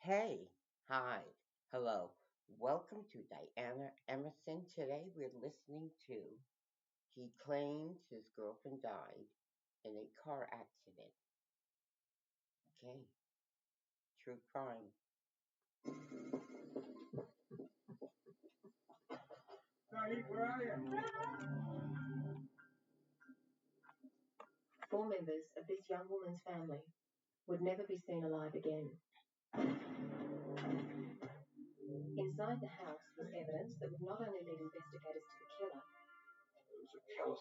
Hey, hi, hello. Welcome to Diana Emerson. Today we're listening to He Claims His Girlfriend Died in a Car Accident. Okay, true crime. Hey, where are you? Four members of this young woman's family would never be seen alive again. Inside the house was evidence that would not only lead investigators to the killer, It was a callous,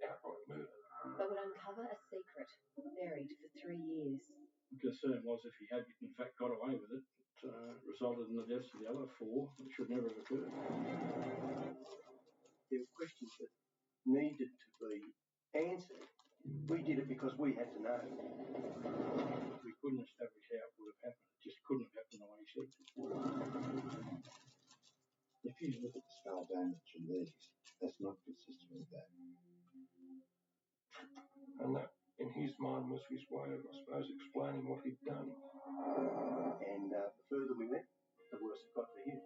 outright murder. but would uncover a secret buried for 3 years. The concern was if he had in fact got away with it, it resulted in the deaths of the other four, which should never have occurred. There were questions that needed to be answered. We did it because we had to know. We couldn't establish how it would have happened. It just couldn't have happened the way he said. If you look at the skull damage and these, that's not consistent with that. And that, in his mind, was his way of, I suppose, explaining what he'd done. And the further we went, the worse it got for him.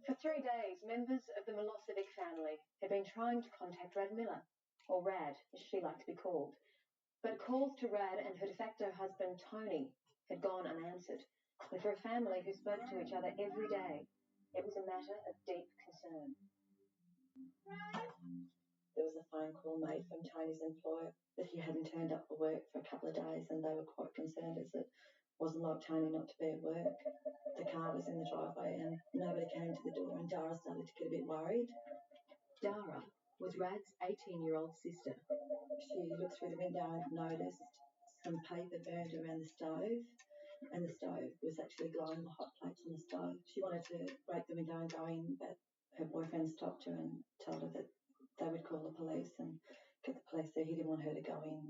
For 3 days, members of the Milosevic family had been trying to contact Rad Miller, or Rad, as she liked to be called. But calls to Rad and her de facto husband, Tony, had gone unanswered. And for a family who spoke to each other every day, it was a matter of deep concern. There was a phone call made from Tony's employer that he hadn't turned up for work for a couple of days, and they were quite concerned as it wasn't like Tony not to be at work. The car was in the driveway and nobody came to the door, and Dara started to get a bit worried. Dara was Rad's 18-year-old sister. She looked through the window and noticed some paper burned around the stove, and the stove was actually glowing the hot plates on the stove. She wanted to break the window and go in, but her boyfriend stopped her and told her that they would call the police and get the police there. He didn't want her to go in.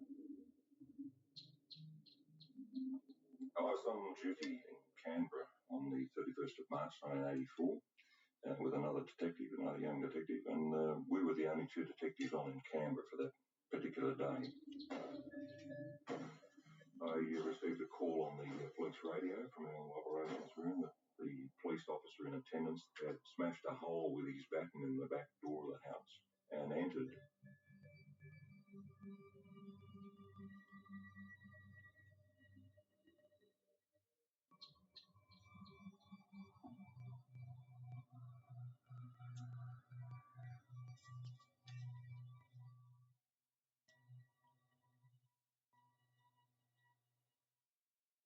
I was on duty in Canberra on the 31st of March 1984 with another detective, another young detective, and we were the only two detectives on in Canberra for that particular day. I received a call on the police radio from our operations room that the police officer in attendance had smashed a hole with his baton in the back door of the house and entered.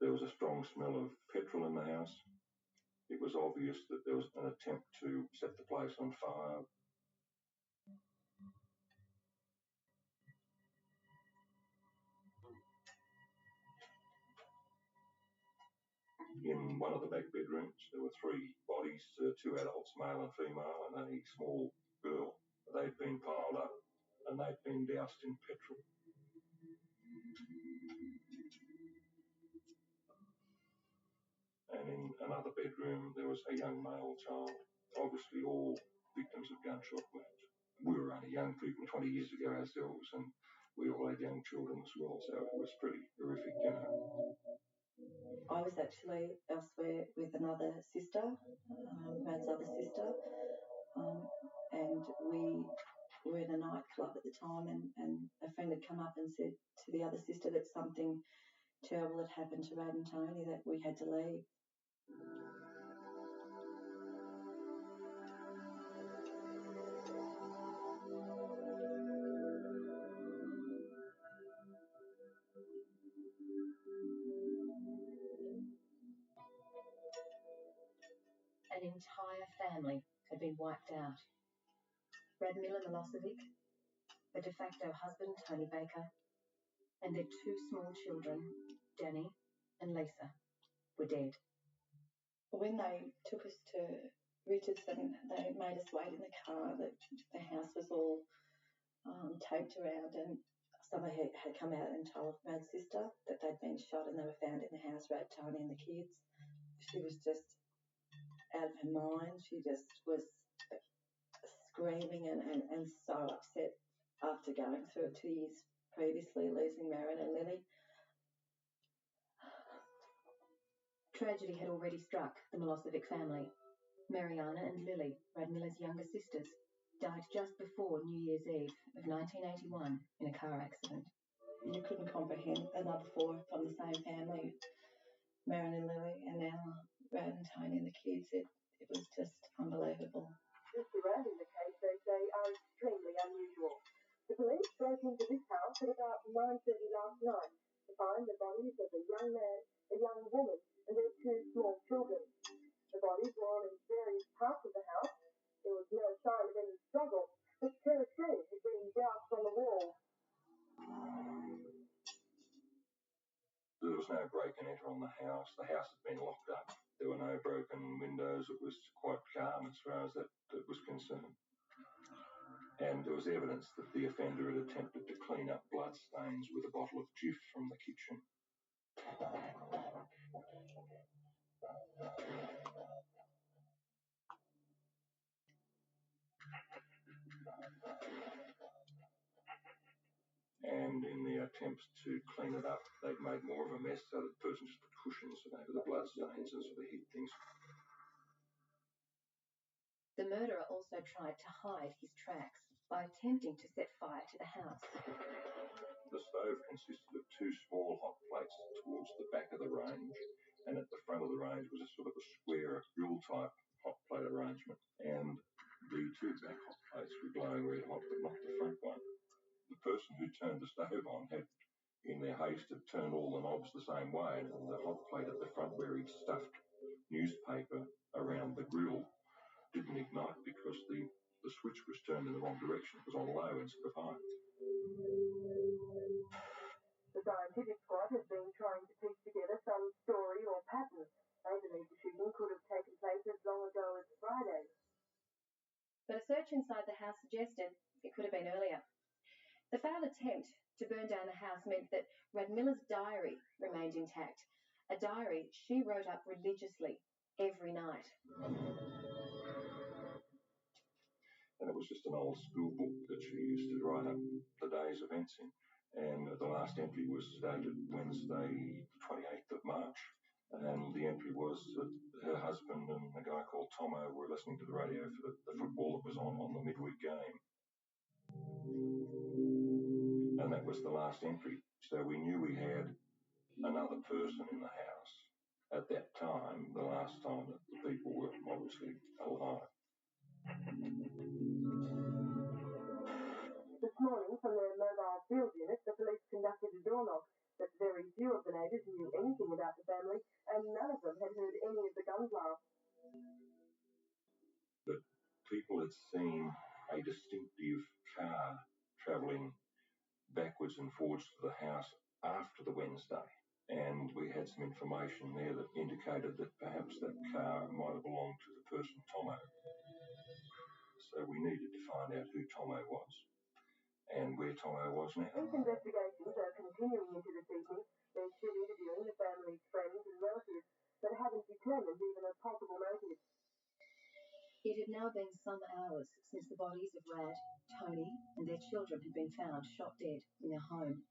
There was a strong smell of petrol in the house. It was obvious that there was an attempt to set the place on fire. In one of the back bedrooms, there were 3 bodies, 2 adults, male and female, and a small girl. They'd been piled up and they'd been doused in petrol. And in another bedroom, there was a young male child, obviously all victims of gunshot wounds. We were only young people 20 years ago ourselves, and we all had young children as well, so it was pretty horrific, you know. I was actually elsewhere with another sister, Rad's other sister, and we were in a nightclub at the time, and a friend had come up and said to the other sister that something terrible had happened to Rad and Tony, that we had to leave. An entire family had been wiped out. Rad Miller Milosevic, her de facto husband Tony Baker, and their 2 small children, Danny and Lisa, were dead. When they took us to Richardson, they made us wait in the car. The house was all taped around, and Somebody had come out and told Rad's sister that they'd been shot and they were found in the house, Rad, Tony and the kids. She was just out of her mind. She just was screaming and so upset after going through it 2 years previously, losing Marion and Lily. Tragedy had already struck the Milosevic family. Mariana and Lily, Rad Miller's younger sisters, died just before New Year's Eve of 1981 in a car accident. You couldn't comprehend another four from the same family, Marion and Lily, and now Rad and Tony and the kids. It was just unbelievable. The surrounding the case, they say, are extremely unusual. The police broke into this house at about 9:30 last night to find the bodies of a young man, a young woman, and their two small children. The bodies were all in various parts of the house. There was no sign of any struggle, but kerosene had been doused on the wall. There was no break and enter on the house. The house had been locked up. There were no broken windows. It was quite calm as far as that was concerned. And there was evidence that the offender had attempted to clean up blood stains with a bottle of Jif from the kitchen. And in the attempts to clean it up, they'd made more of a mess, so the person just put cushions over the blood stains and sort of hid things. The murderer also tried to hide his tracks by attempting to set fire to the house. The stove consisted of two small hot plates towards the back of the range, and at the front of the range was a sort of a square grill-type hot plate arrangement. And the two back hot plates were glowing red hot, but not the front one. The person who turned the stove on had, in their haste, had turned all the knobs the same way, and the hot plate at the front where he'd stuffed newspaper around the grill didn't ignite because the switch was turned in the wrong direction. It was on low instead of high. The scientific squad has been trying to piece together some story or pattern. They believe the shooting could have taken place as long ago as Friday. But a search inside the house suggested it could have been earlier. The failed attempt to burn down the house meant that Rad Miller's diary remained intact, a diary she wrote up religiously every night. And it was just an old school book that she used to write up the day's events in. And the last entry was dated Wednesday, the 28th of March. And the entry was that her husband and a guy called Tomo were listening to the radio for the football that was on the midweek game. And that was the last entry. So we knew we had another person in the house at that time, the last time that the people were obviously alive. This morning, from their mobile field unit, the police conducted a door knock, but very few of the neighbours knew anything about the family, and none of them had heard any of the gun blasts. But people had seen a distinctive car travelling backwards and forwards to the house after the Wednesday. And we had some information there that indicated that perhaps that car might have belonged to the person Tomo. So we needed to find out who Tomo was and where Tomo was now. These investigations are continuing into this evening. They're still interviewing the family's friends and relatives, but haven't determined even a possible motive. It had now been some hours since the bodies of Rad, Tony, and their children had been found shot dead in their home.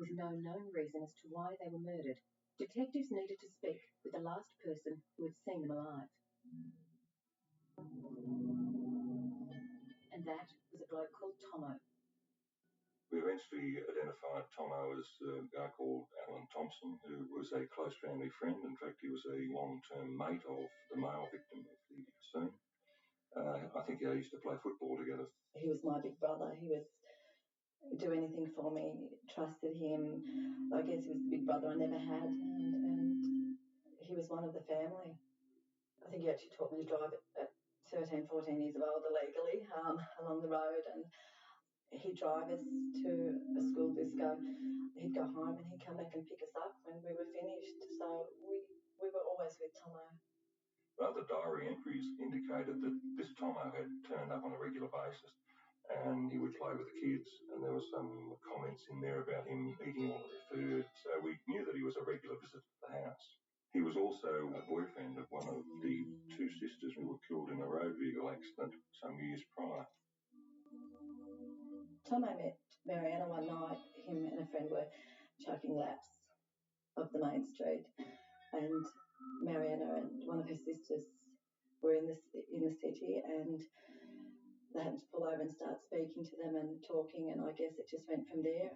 With no known reason as to why they were murdered, detectives needed to speak with the last person who had seen them alive. And that was a bloke called Tomo. We eventually identified Tomo as a guy called Alan Thompson, who was a close family friend. In fact, he was a long-term mate of the male victim of the scene. I think they used to play football together. He was my big brother. He was do anything for me, trusted him. I guess he was the big brother I never had, and he was one of the family. I think he actually taught me to drive at 13, 14 years old illegally along the road, and he'd drive us to a school disco. He'd go home and he'd come back and pick us up when we were finished. So we were always with Tomo. Other diary entries indicated that this Tomo had turned up on a regular basis and he would play with the kids, and there were some comments in there about him eating all of their food, so we knew that he was a regular visitor to the house. He was also a boyfriend of one of the two sisters who were killed in a road vehicle accident some years prior. Tomo met Mariana one night. Him and a friend were chucking laps up the main street, and Mariana and one of her sisters were in the city, and they happened to pull over and start speaking to them and talking, and I guess it just went from there.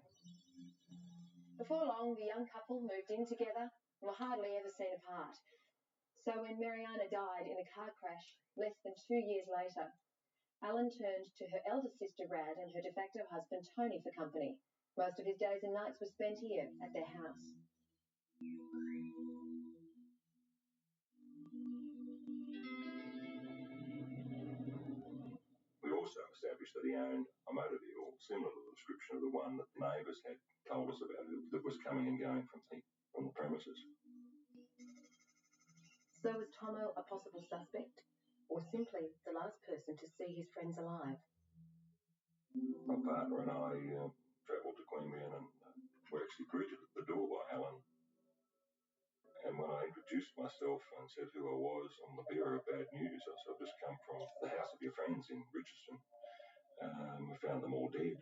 Before long, the young couple moved in together and were hardly ever seen apart. So when Mariana died in a car crash less than 2 years later, Alan turned to her elder sister Rad and her de facto husband Tony for company. Most of his days and nights were spent here at their house. We also established that he owned a motor vehicle similar to the description of the one that the neighbours had told us about that was coming and going from the premises. So was Tomo a possible suspect, or simply the last person to see his friends alive? My partner and I travelled to Queanbeyan and were actually greeted at the door by Alan. And when I introduced myself and said who I was, I'm the bearer of bad news. I said, I've just come from the house of your friends in Richardson. We found them all dead.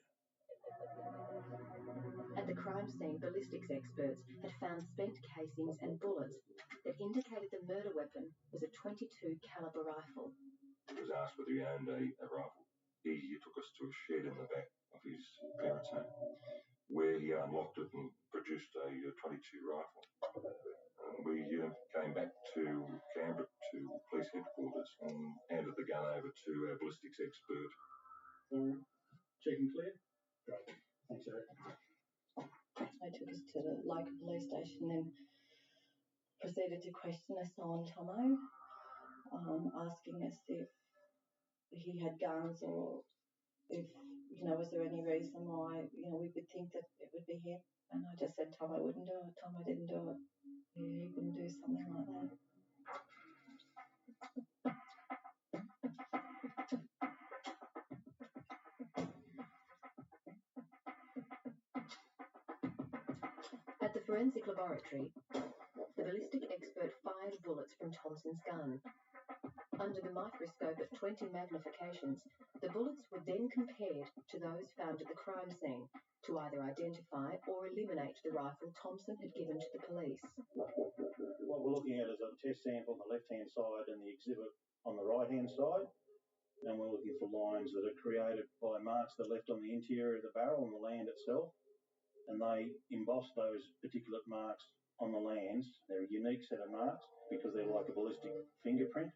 At the crime scene, ballistics experts had found spent casings and bullets that indicated the murder weapon was a .22 caliber rifle. He was asked whether he owned a rifle. He took us to a shed in the back of his parents' home, where he unlocked it and produced a .22 rifle. And we came back to Canberra to police headquarters and handed the gun over to our ballistics expert. Check and clear? Great. Thanks, Eric. They took us to the local police station and proceeded to question us on Tomo, asking us if he had guns or if, was there any reason why, we would think that it would be him. And I just said Tomo wouldn't do it. Tomo didn't do it. He wouldn't do something like that. At the forensic laboratory, the ballistic expert fired bullets from Thompson's gun. Under the microscope at 20 magnifications, the bullets were then compared to those found at the crime scene to either identify or eliminate the rifle Thompson had given to the police. What we're looking at is a test sample on the left-hand side and the exhibit on the right-hand side. And we're looking for lines that are created by marks that are left on the interior of the barrel and the land itself. And they emboss those particular marks on the lands. They're a unique set of marks because they're like a ballistic fingerprint.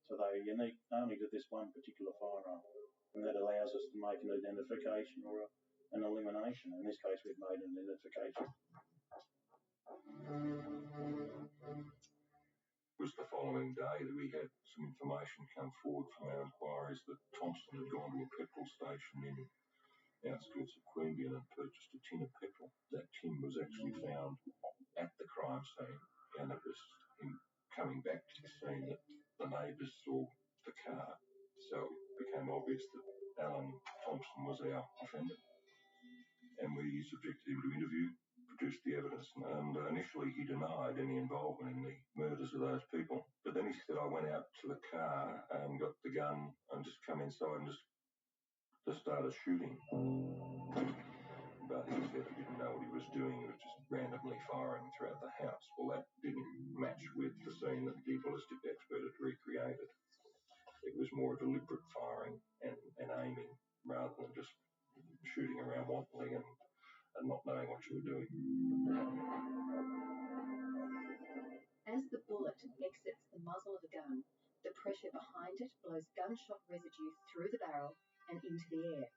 So they're unique only to this one particular firearm. And that allows us to make an identification or an elimination. In this case, we've made an identification. It was the following day that we had some information come forward from our inquiries that Thompson had gone to a petrol station in the outskirts of Queanbeyan and purchased a tin of petrol. That tin was actually found at the crime scene, and it was him coming back to the scene that the neighbours saw the car. So it became obvious that Alan Thompson was our offender. And we subjected him to interview, produced the evidence, and initially he denied any involvement in the murders of those people. But then he said, I went out to the car and got the gun and just come inside and just started shooting. But he said he didn't know what he was doing. He was just randomly firing throughout the house. Well, that didn't match with the scene that the ballistic expert had recreated. It was more deliberate firing and aiming rather than just shooting around wantonly and not knowing what you were doing. As the bullet exits the muzzle of a gun, the pressure behind it blows gunshot residue through the barrel and into the air.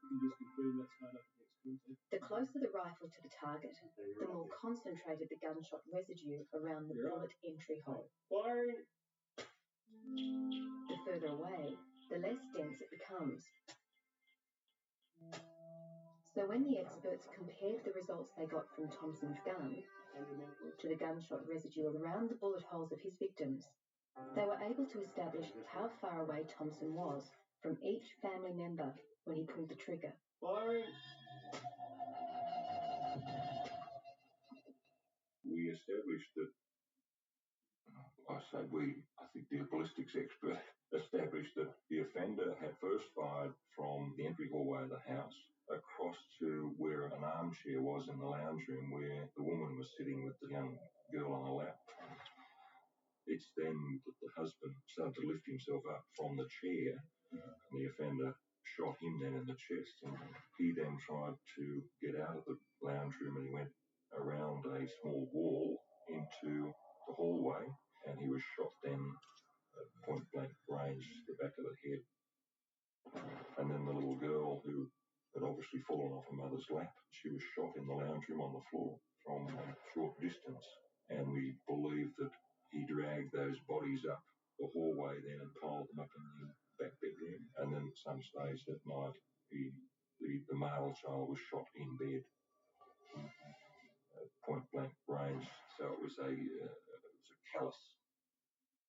You can just confirm that's hard up against contact. The closer the rifle to the target, the more concentrated the gunshot residue around the bullet entry hole. Firing! The further away, the less dense it becomes. So when the experts compared the results they got from Thompson's gun to the gunshot residue around the bullet holes of his victims, They were able to establish how far away Thompson was from each family member when he pulled the trigger. Firing. We established that, I think the ballistics expert established that the offender had first fired from the entry hallway of the house across to where an armchair was in the lounge room where the woman was sitting with the young girl on her lap. It's then that the husband started to lift himself up from the chair, and the offender shot him then in the chest, and he then tried to get out of the lounge room, and he went around a small wall into the hallway, and he was shot then at point blank range to the back of the head. And then the little girl who had obviously fallen off her mother's lap, she was shot in the lounge room on the floor from a short distance, and we believe that he dragged those bodies up the hallway then and piled them up in the back bedroom. And then at some stage that night, the male child was shot in bed at point blank range. So it was a callous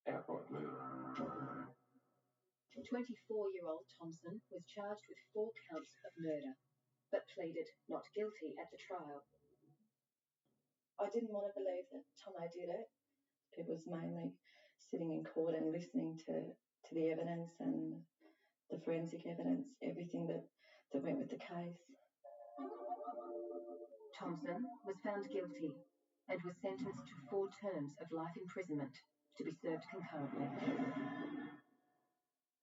outright murder. 24-year-old Thompson was charged with 4 counts of murder, but pleaded not guilty at the trial. I didn't want to believe that Tomo did it. It was mainly sitting in court and listening to the evidence and the forensic evidence, everything that went with the case. Thompson was found guilty and was sentenced to 4 terms of life imprisonment to be served concurrently.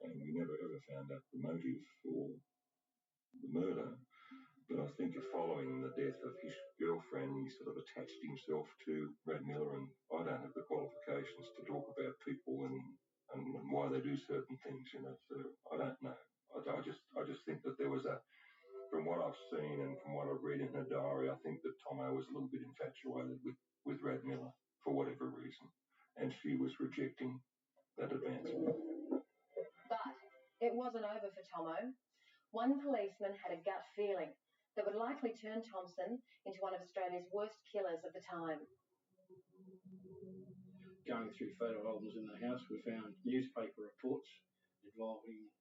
And we never ever found out the motive for the murder. But I think following the death of his girlfriend, he sort of attached himself to Brad Miller, and I don't have the qualifications to talk about people and why they do certain things, so I don't know. I just think that there was from what I've seen and from what I've read in her diary, I think that Tomo was a little bit infatuated with Brad Miller for whatever reason, and she was rejecting that advancement. But it wasn't over for Tomo. One policeman had a gut feeling that would likely turn Thompson into one of Australia's worst killers of the time. Going through photo albums in the house, we found newspaper reports involving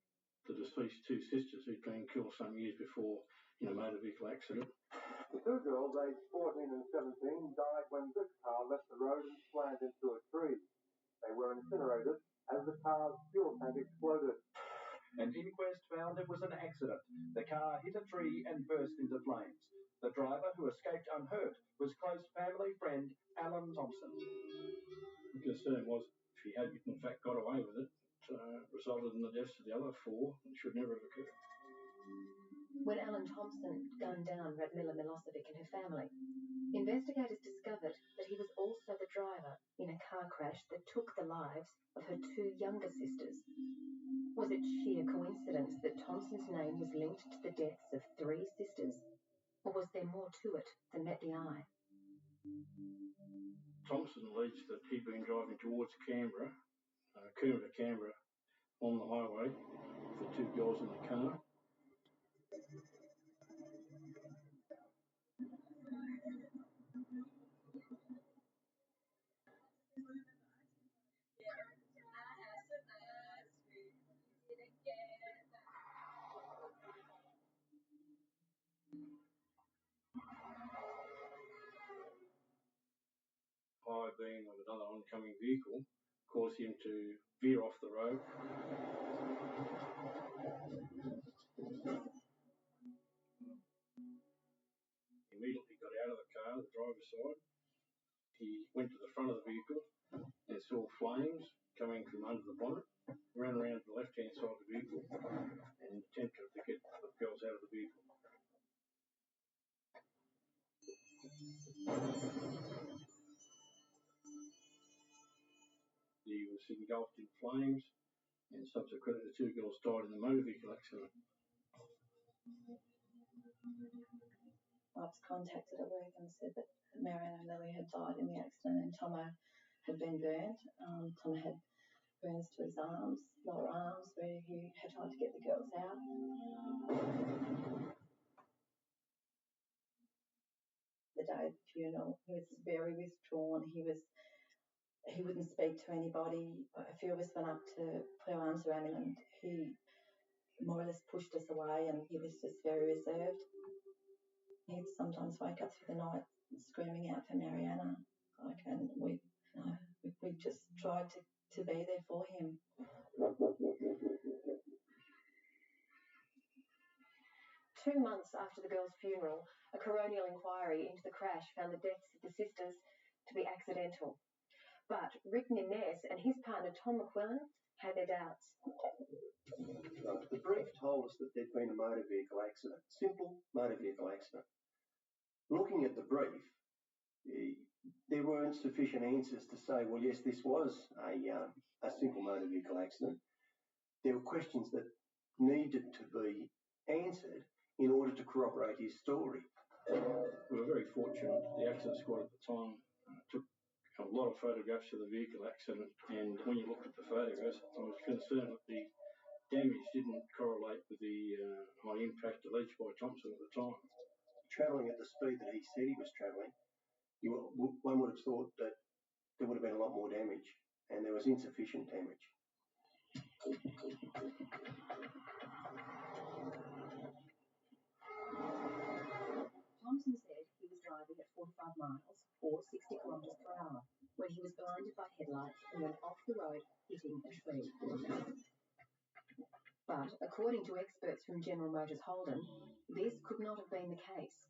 the deceased 2 sisters who'd been killed some years before in a motor vehicle accident. The 2 girls, aged 14 and 17, died when this car left the road and slammed into a tree. They were incinerated as the car's fuel tank exploded. An inquest found it was an accident. The car hit a tree and burst into flames. The driver, who escaped unhurt, was close family friend Alan Thompson. The concern was if he had in fact got away with it, resulted in the deaths of the other 4, it should never have occurred. When Alan Thompson gunned down Brad Miller Milosevic and her family, investigators discovered that he was also the driver in a car crash that took the lives of her 2 younger sisters. Was it sheer coincidence that Thompson's name was linked to the deaths of 3 sisters? Or was there more to it than met the eye? Thompson alleged that he'd been driving towards Canberra, Coomera to Canberra, on the highway with the 2 girls in the car. High beam of another oncoming vehicle caused him to veer off the road. He immediately got out of the car, the driver's side. He went to the front of the vehicle and saw flames coming from under the bonnet, ran around to the left-hand side of the vehicle and attempted to get the girls out of the vehicle. He was engulfed in flames, and subsequently the 2 girls died in the motor vehicle accident. I was contacted at work and said that Marianne O'Leary had died in the accident and Tomo had been burnt. Tomo had burns to his arms, lower arms, where he had tried to get the girls out. The day of the funeral, he was very withdrawn. He was He wouldn't speak to anybody. A few of us went up to put our arms around him and he more or less pushed us away and he was just very reserved. He'd sometimes wake up through the night screaming out for Mariana. And we just tried to be there for him. 2 months after the girl's funeral, a coronial inquiry into the crash found the deaths of the sisters to be accidental. But Rick Nines and his partner Tom McQuillan had their doubts. The brief told us that there'd been a motor vehicle accident, simple motor vehicle accident. Looking at the brief, there weren't sufficient answers to say, well, yes, this was a simple motor vehicle accident. There were questions that needed to be answered in order to corroborate his story. We were very fortunate. The accident squad at the time took a lot of photographs of the vehicle accident, and when you looked at the photographs, I was concerned that the damage didn't correlate with the high impact alleged by Thompson at the time. Travelling at the speed that he said he was travelling, one would have thought that there would have been a lot more damage, and there was insufficient damage. Thompson said he was driving at 45 miles or 60 kilometres per hour when he was blinded by headlights and went off the road, hitting a tree. But according to experts from General Motors Holden, this could not have been the case.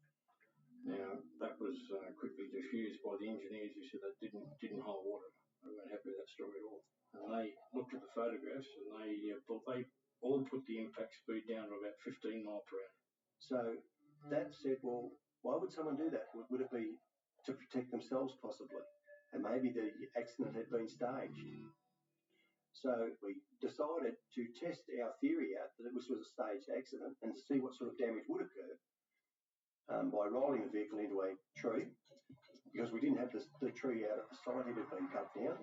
Now, that was quickly diffused by the engineers who said that didn't hold water. They weren't happy with that story at all. And they looked at the photographs and they all put the impact speed down to about 15 mile per hour. So that said, well, why would someone do that? Would it be to protect themselves possibly? And maybe the accident had been staged. So we decided to test our theory out that this was a staged accident and to see what sort of damage would occur by rolling the vehicle into a tree, because we didn't have the tree out at the site, it had been cut down.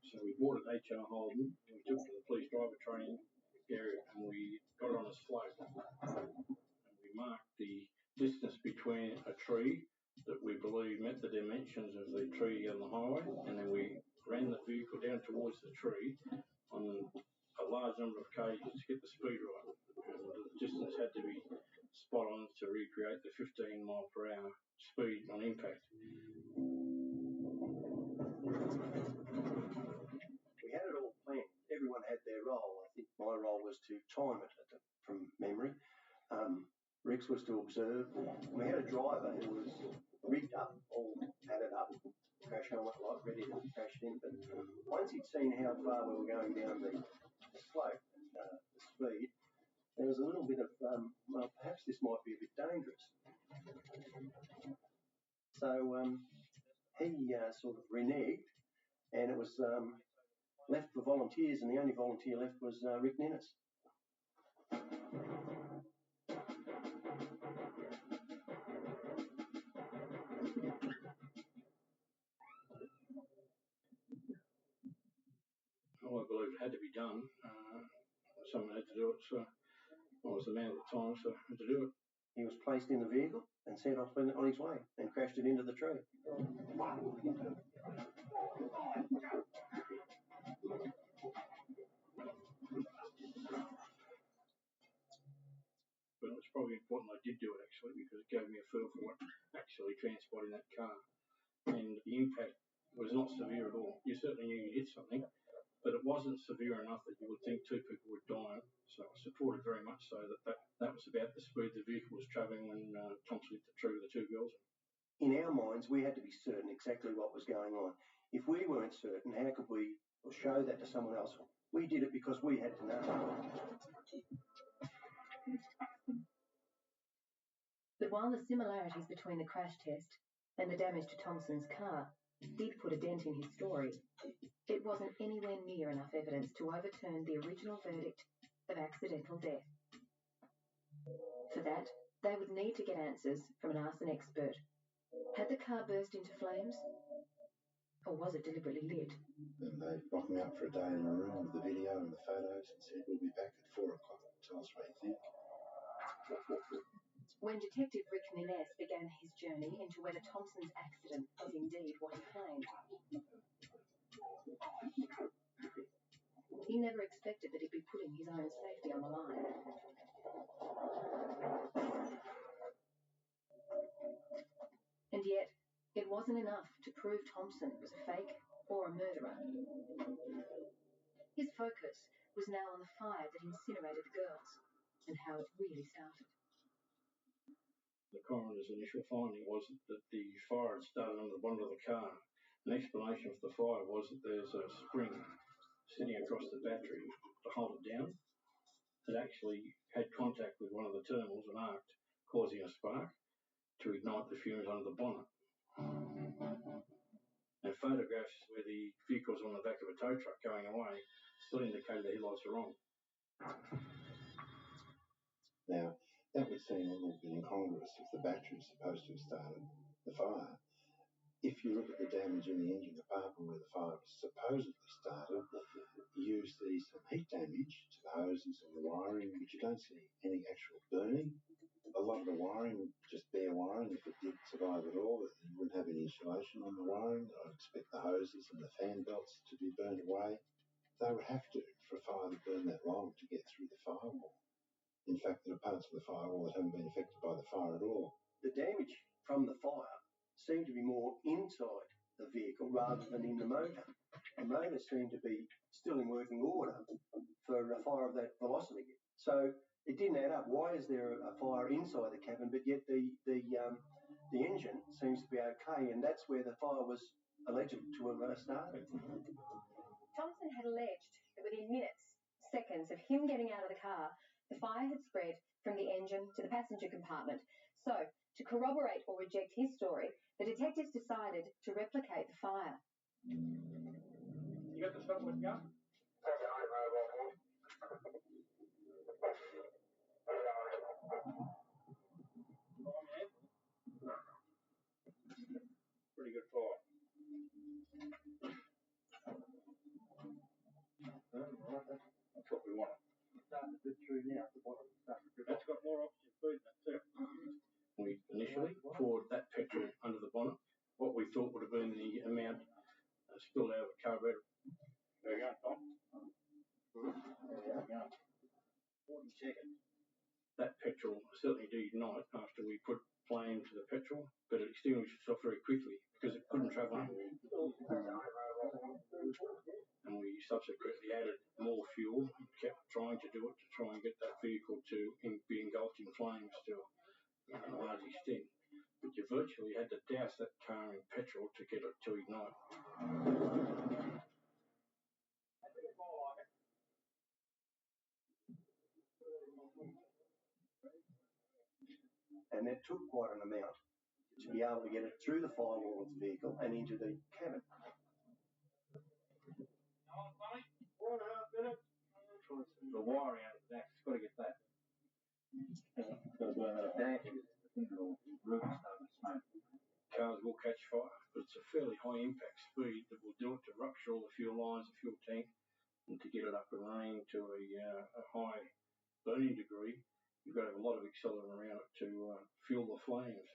So we boarded HR Holden, and we took it to the police driver training area and we got it on a slope. And we marked the distance between a tree that we believe met the dimensions of the tree on the highway, and then we ran the vehicle down towards the tree on a large number of k's to get the speed right. And the distance had to be spot on to recreate the 15 mile per hour speed on impact. We had it all planned. Everyone had their role. I think my role was to time it from memory. Rex was to observe. We had a driver who was rigged up, all padded up, crash helmet light ready to crash in. But once he'd seen how far we were going down the slope, the speed, there was a little bit of, well, perhaps this might be a bit dangerous. So he sort of reneged, and it was left for volunteers, and the only volunteer left was Rick Nines. I believe it had to be done. Someone had to do it, so I was the man at the time, so I had to do it. He was placed in the vehicle and sent off on his way and crashed it into the tree. But it was probably important I did do it, actually, because it gave me a feel for what actually transpired in that car. And the impact was not severe at all. You certainly knew you hit something, but it wasn't severe enough that you would think two people would die. So I supported very much so that was about the speed the vehicle was travelling when Thompson hit the tree with the two girls. In our minds, we had to be certain exactly what was going on. If we weren't certain, how could we show that to someone else? We did it because we had to know. But while the similarities between the crash test and the damage to Thompson's car did put a dent in his story, it wasn't anywhere near enough evidence to overturn the original verdict of accidental death. For that, they would need to get answers from an arson expert. Had the car burst into flames? Or was it deliberately lit? Then they locked me up for a day in a room with the video and the photos and said, we'll be back at 4 o'clock. Tell us what you think. When Detective Rick Nunez began his journey into whether Thompson's accident was indeed what he claimed, he never expected that he'd be putting his own safety on the line. And yet, it wasn't enough to prove Thompson was a fake or a murderer. His focus was now on the fire that incinerated the girls and how it really started. The coroner's initial finding was that the fire had started under the bonnet of the car. An explanation for the fire was that there's a spring sitting across the battery to hold it down. It actually had contact with one of the terminals and arced, causing a spark to ignite the fumes under the bonnet. And photographs where the vehicle was on the back of a tow truck going away still indicated the headlights were on. Now, that would seem a little bit incongruous if the battery is supposed to have started the fire. If you look at the damage in the engine compartment where the fire was supposedly started, you see some heat damage to the hoses and the wiring, but you don't see any actual burning. A lot of the wiring, just bare wiring, if it did survive at all, it wouldn't have any insulation on the wiring. I'd expect the hoses and the fan belts to be burned away. They would have to for a fire to burn that long to get through the firewall. In fact, there are parts of the firewall that haven't been affected by the fire at all. The damage from the fire seemed to be more inside the vehicle rather than in the motor. The motor seemed to be still in working order for a fire of that velocity. So it didn't add up. Why is there a fire inside the cabin, but yet the engine seems to be okay, and that's where the fire was alleged to have started. Thompson had alleged that within minutes, seconds of him getting out of the car, the fire had spread from the engine to the passenger compartment. So, to corroborate or reject his story, the detectives decided to replicate the fire. You got the stuff with you? Pretty good fire. That's what we want. Starting to drip through now. That's got more oxygen food in it too. We initially poured that petrol under the bonnet, what we thought would have been the amount spilled out of the carburetor. There you go, Tom. There you go. 40 seconds. That petrol certainly did ignite after we put flame to the petrol, but it extinguished itself very quickly because it couldn't travel underwater. And we subsequently added more fuel and kept trying to do it to try and get that vehicle to be engulfed in flames to a large extent. But you virtually had to douse that car in petrol to get it to ignite. And that took quite an amount to be able to get it through the firewall of the vehicle and into the cabin. 4.5 minutes. The wiring out of the back, it's got to get that. Got to burn that back. Cars will catch fire, but it's a fairly high impact speed that will do it to rupture all the fuel lines, the fuel tank, and to get it up and running to a high burning degree. You've got to have a lot of accelerant around it to fuel the flames.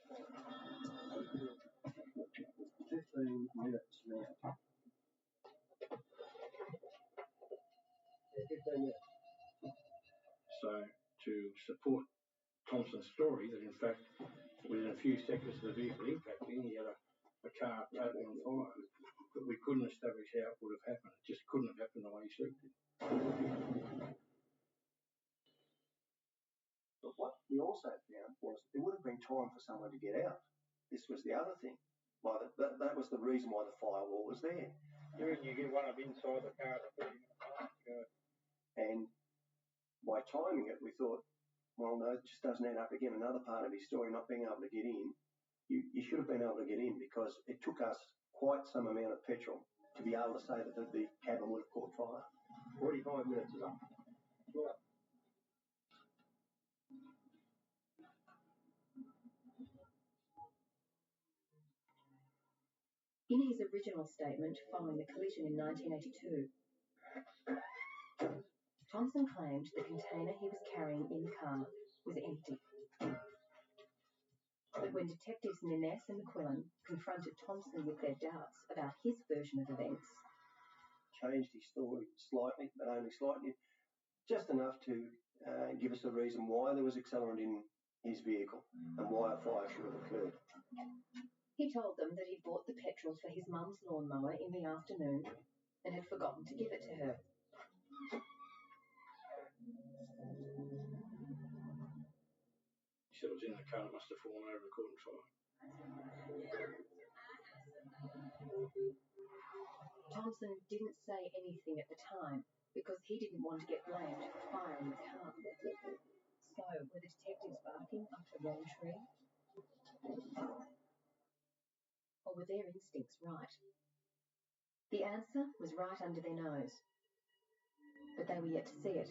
15 minutes now. 15 minutes. So to support Thompson's story that in fact within a few seconds of the vehicle impacting he had a car totally on fire, but we couldn't establish how it would have happened. It just couldn't have happened the way he said it. But what we also found was there would have been time for someone to get out. This was the other thing. That was the reason why the firewall was there. You get one up inside the car to put in the car. And by timing it, we thought, well, no, it just doesn't add up. Again, another part of his story, not being able to get in. You should have been able to get in because it took us quite some amount of petrol to be able to say that the cabin would have caught fire. 45 minutes is up. Sure. In his original statement following the collision in 1982, Thompson claimed the container he was carrying in the car was empty. But when detectives Niness and McQuillan confronted Thompson with their doubts about his version of events, changed his story slightly, but only slightly, just enough to give us a reason why there was accelerant in his vehicle and why a fire should have occurred. He told them that he'd bought the petrol for his mum's lawnmower in the afternoon and had forgotten to give it to her. He said it was in the car, must have fallen over and caught on fire. Thompson didn't say anything at the time because he didn't want to get blamed for the fire in the car. So, were the detectives barking up the wrong tree? Or were their instincts right? The answer was right under their nose, but they were yet to see it.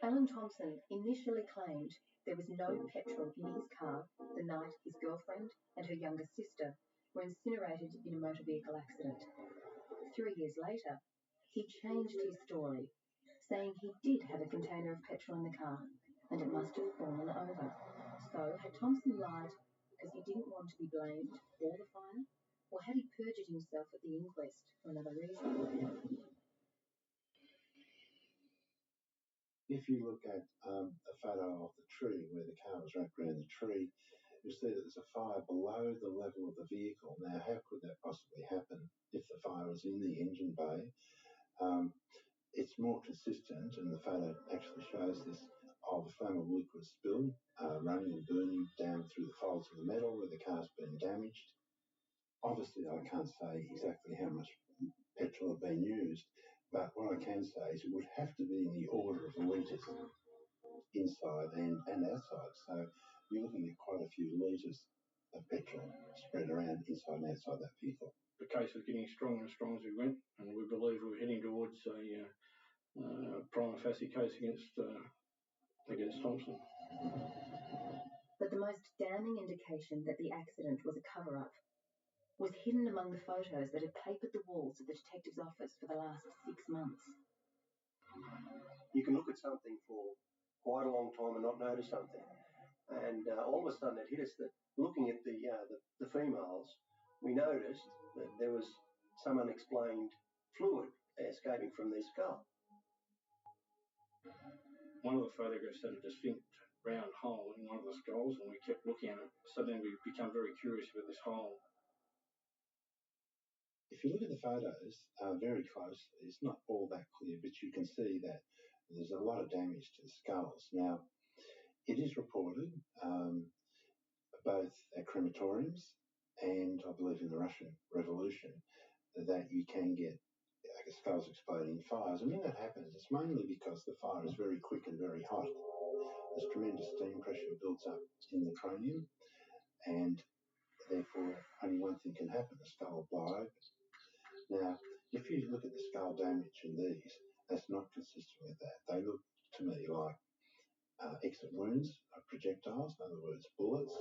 Alan Thompson initially claimed there was no petrol in his car the night his girlfriend and her younger sister were incinerated in a motor vehicle accident. 3 years later, he changed his story, saying he did have a container of petrol in the car and it must have fallen over. So, had Thompson lied because he didn't want to be blamed for the fire, or had he perjured himself at the inquest for another reason? If you look at a photo of the tree where the car was wrapped around the tree, you'll see that there's a fire below the level of the vehicle. Now, how could that possibly happen if the fire was in the engine bay? It's more consistent, and the photo actually shows this, of a flammable liquid spill running and burning down through the folds of the metal where the car's been damaged. Obviously, I can't say exactly how much petrol had been used, but what I can say is it would have to be in the order of litres inside and outside. So you're looking at quite a few litres of petrol spread around inside and outside that vehicle. The case was getting stronger and stronger as we went, and we believe we were heading towards a prima facie case against Thompson. But the most damning indication that the accident was a cover-up was hidden among the photos that had papered the walls of the detective's office for the last 6 months. You can look at something for quite a long time and not notice something. And all of a sudden it hit us that looking at the females, we noticed that there was some unexplained fluid escaping from their skull. One of the photographs had a distinct round hole in one of the skulls, and we kept looking at it. Suddenly we become very curious about this hole. If you look at the photos very closely, it's not all that clear, but you can see that there's a lot of damage to the skulls. Now, it is reported both at crematoriums and I believe in the Russian Revolution that you can get skulls exploding in fires. And when that happens, it's mainly because the fire is very quick and very hot. There's tremendous steam pressure builds up in the cranium, and therefore only one thing can happen: the skull will blow open. Now, if you look at the skull damage in these, that's not consistent with that. They look to me like exit wounds of projectiles, in other words, bullets,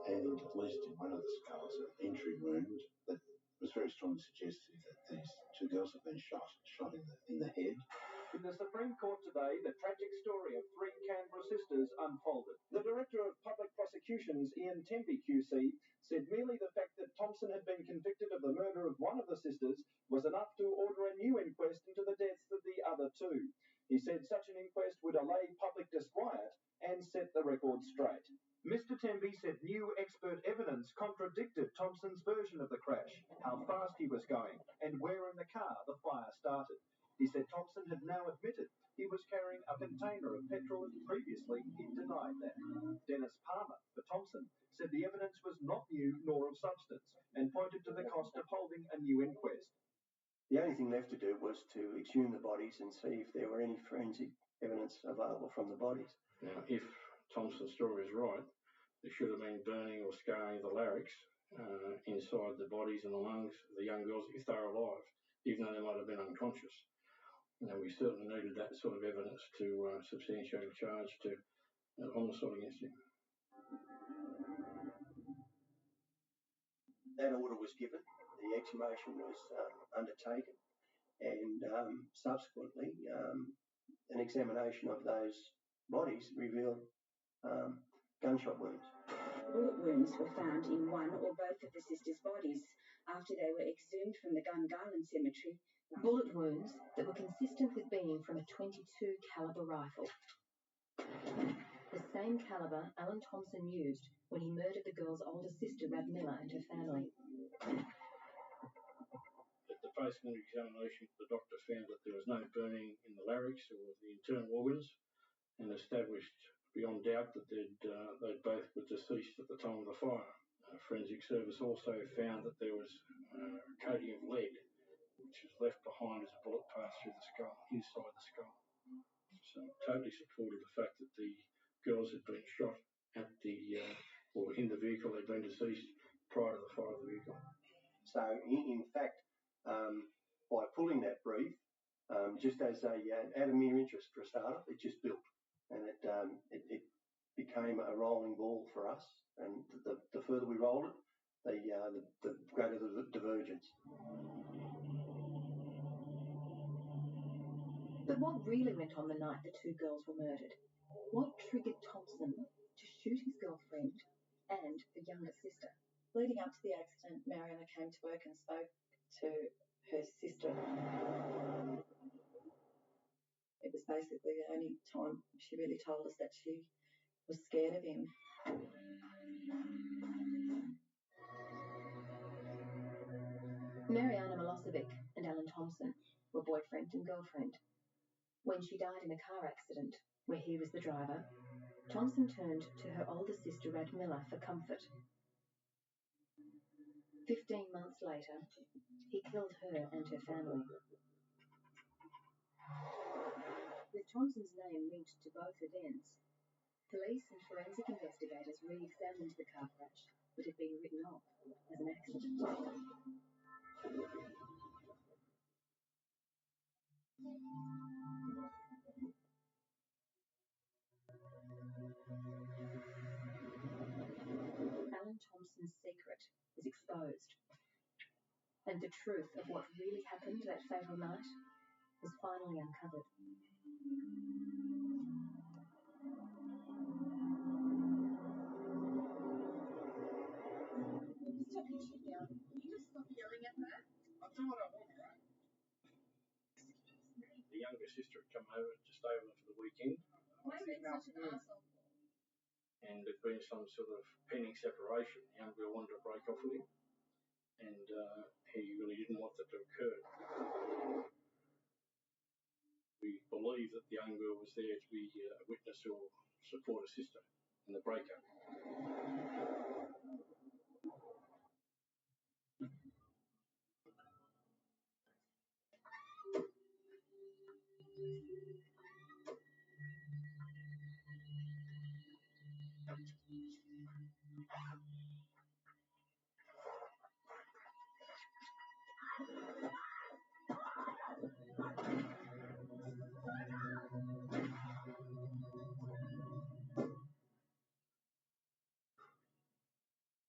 and at least in one of the skulls, an entry wound that was very strongly suggestive that these two girls have been shot in the head. In the Supreme Court today, the tragic story of 3 Canberra sisters unfolded. The Director of Public Prosecutions, Ian Temby QC, said merely the fact that Thompson had been convicted of the murder of one of the sisters was enough to order a new inquest into the deaths of the other 2. He said such an inquest would allay public disquiet and set the record straight. Mr. Temby said new expert evidence contradicted Thompson's version of the crash, how fast he was going, and where in the car the fire started. He said Thompson had now admitted he was carrying a container of petrol and previously he denied that. Dennis Palmer, for Thompson, said the evidence was not new nor of substance and pointed to the cost of holding a new inquest. The only thing left to do was to exhume the bodies and see if there were any forensic evidence available from the bodies. Now, if Thompson's story is right, there should have been burning or scarring of the larynx inside the bodies and the lungs of the young girls if they were alive, even though they might have been unconscious. Now, we certainly needed that sort of evidence to substantiate a charge to homicide against him. That order was given, the exhumation was undertaken, and subsequently an examination of those bodies revealed gunshot wounds. Bullet wounds were found in one or both of the sisters' bodies after they were exhumed from the Gungahlin cemetery. Bullet wounds that were consistent with being from a .22 caliber rifle. The same caliber Alan Thompson used when he murdered the girl's older sister, Rad Miller, and her family. At the post-mortem examination, the doctor found that there was no burning in the larynx or the internal organs, and established beyond doubt that they both were deceased at the time of the fire. Forensic Service also found that there was a coating of lead, which was left behind as a bullet passed through the skull, inside the skull. So totally supported the fact that the girls had been shot at or in the vehicle. They'd been deceased prior to the fire of the vehicle. So in fact, by pulling that brief, just as out of mere interest for a startup, it just built, and it became a rolling ball for us. And the further we rolled it, the greater the divergence. But what really went on the night the two girls were murdered? What triggered Thompson to shoot his girlfriend and her younger sister? Leading up to the accident, Mariana came to work and spoke to her sister. It was basically the only time she really told us that she was scared of him. Mariana Milosevic and Alan Thompson were boyfriend and girlfriend. When she died in a car accident, where he was the driver, Thompson turned to her older sister, Rad Miller, for comfort. 15 months later, he killed her and her family. With Thompson's name linked to both events, police and forensic investigators re-examined the car crash that had been written off as an accident. Alan Thompson's secret was exposed, and the truth of what really happened that fatal night was finally uncovered. Stop pitching now. Can you just stop yelling at her? I'll do what I want, right? The younger sister had come over to stay with them for the weekend. Why are you being such an asshole for? And there'd been some sort of pending separation. The young girl wanted to break off with him, and he really didn't want that to occur. We believe that the young girl was there to be a witness or support her sister in the breakup.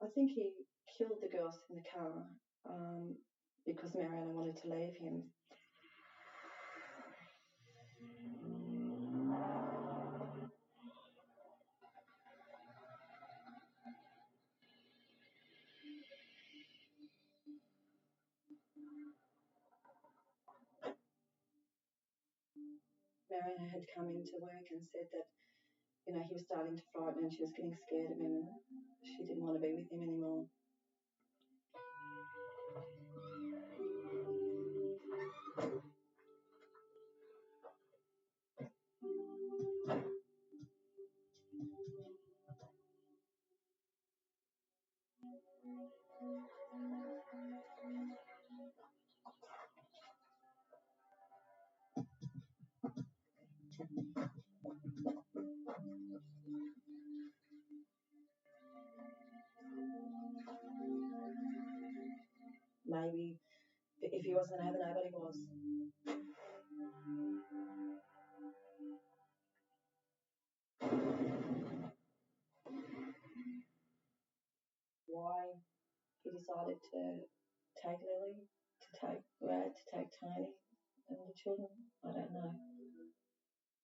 I think he killed the girls in the car because Mariana wanted to leave him. Mariana had come into work and said that, he was starting to frighten her and she was getting scared of him and she didn't want to be with him anymore. Maybe if he wasn't going to have her, nobody was. Why he decided to take Lily, to take Rad, to take Tony and the children, I don't know.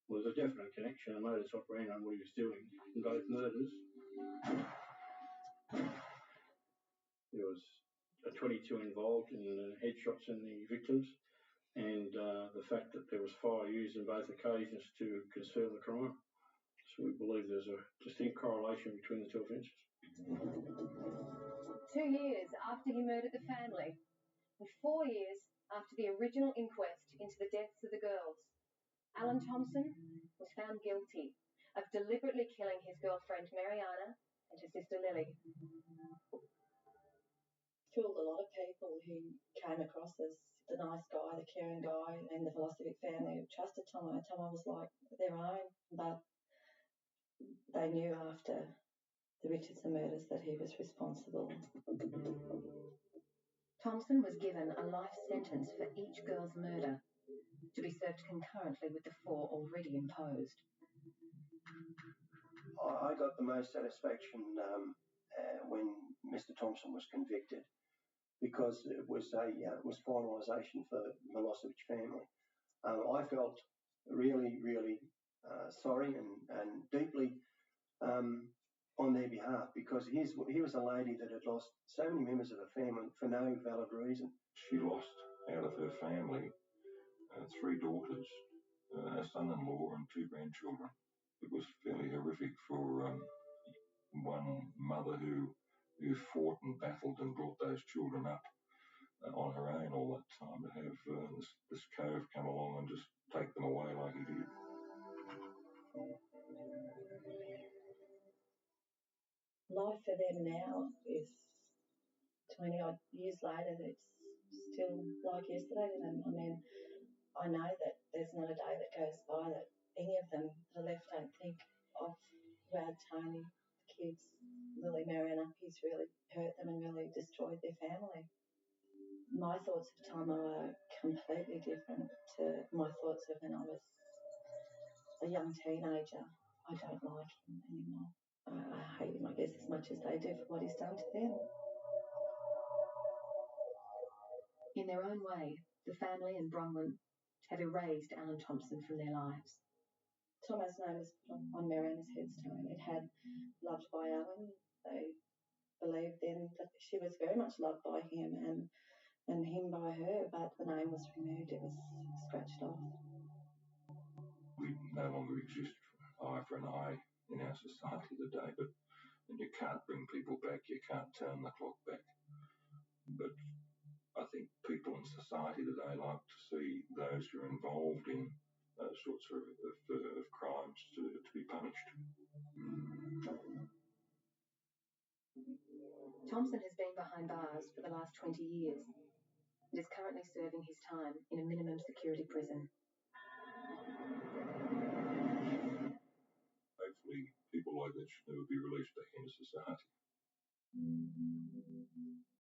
Well, there's a definite connection, a modus operandi on what he was doing in both murders. There was a 22 involved in headshots in the victims, and the fact that there was fire used in both occasions to conceal the crime. So we believe there's a distinct correlation between the two offences. 2 years after he murdered the family, and 4 years after the original inquest into the deaths of the girls, Alan Thompson was found guilty of deliberately killing his girlfriend Mariana and her sister Lily. Fooled a lot of people who came across as the nice guy, the caring guy, and the Milosevic family who trusted Tomo. Tomo was like their own, but they knew after the Richardson murders that he was responsible. Thompson was given a life sentence for each girl's murder, to be served concurrently with the 4 already imposed. I got the most satisfaction when Mr. Thompson was convicted, because it was finalisation for the Milosevic family. I felt really, really sorry and deeply on their behalf, because he was a lady that had lost so many members of her family for no valid reason. She lost out of her family 3 daughters, a son-in-law and 2 grandchildren. It was fairly horrific for one mother who fought and battled and brought those children up on her own all that time, to have this cove come along and just take them away like he did. Life for them now is 20 odd years later, it's still like yesterday to them. I mean, I know that there's not a day that goes by that any of them that are left don't think of Brad, Tony, the kids, Lily, Mariana. He's really hurt them and really destroyed their family. My thoughts of Tomo are completely different to my thoughts of when I was a young teenager. I don't like him anymore. I hate him, I guess, as much as they do for what he's done to them. In their own way, the family and Bronwyn have erased Alan Thompson from their lives. Tomo's name was on Mariana's headstone. It had "Loved by Alan." They believed then that she was very much loved by him and him by her, but the name was removed. It was scratched off. We no longer exist eye for an eye in our society today, and you can't bring people back, you can't turn the clock back. But I think people in society today like to see those who are involved in those sorts of crimes to be punished. Thompson has been behind bars for the last 20 years and is currently serving his time in a minimum security prison. Hopefully people like that should never be released back into society.